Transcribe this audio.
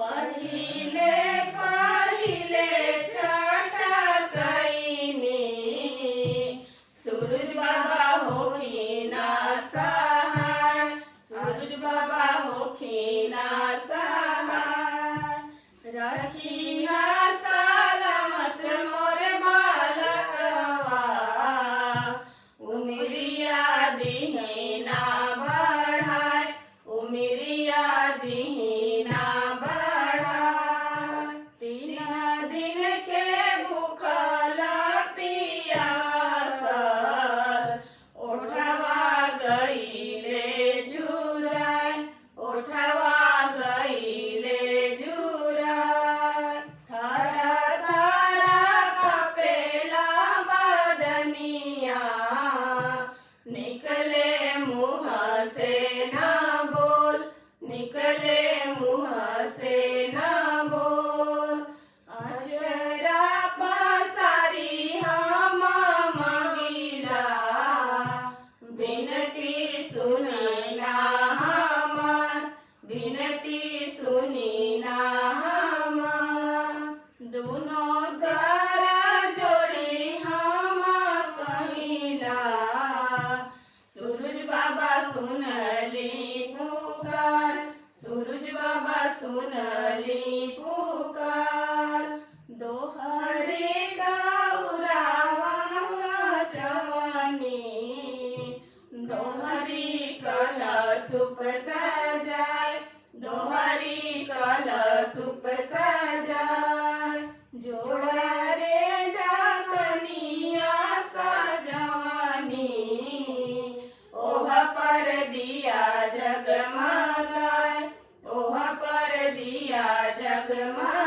पहिले पहिले छठ कईनी सूरज बाबा होखिना सहाय, सूरज बाबा होखिना सहाय। रखिया सलामत मोर बालकवा, उमरिया दीना बढ़ाय, उमरिया दीना बढ़ाय। 3 दिन के भूखल पियासल, ओठवा गईले झुराय, ओठवा गईले झुराय। थर थर कपेला बदनिया, निकले मुँह से न बोल, निकले मुँह से न बोल। अचरा पसारी हम मांगिला, बिनती सुनिना हमार, बिनती सुनिना हमार। दोनों कर जोड़ी हम कहिला, सूरज बाबा सुनली पुकार, सूरज बाबा सुनली पुकार। दोहरे गौरावा सजवनी, दोहरी कलशुप सजाय, दोहरी कलशुप सजाय। जोड़ा रे ढकनिया सजवनी, ओह पर दिया जगमगाय, ओह पर दिया जगमगाय।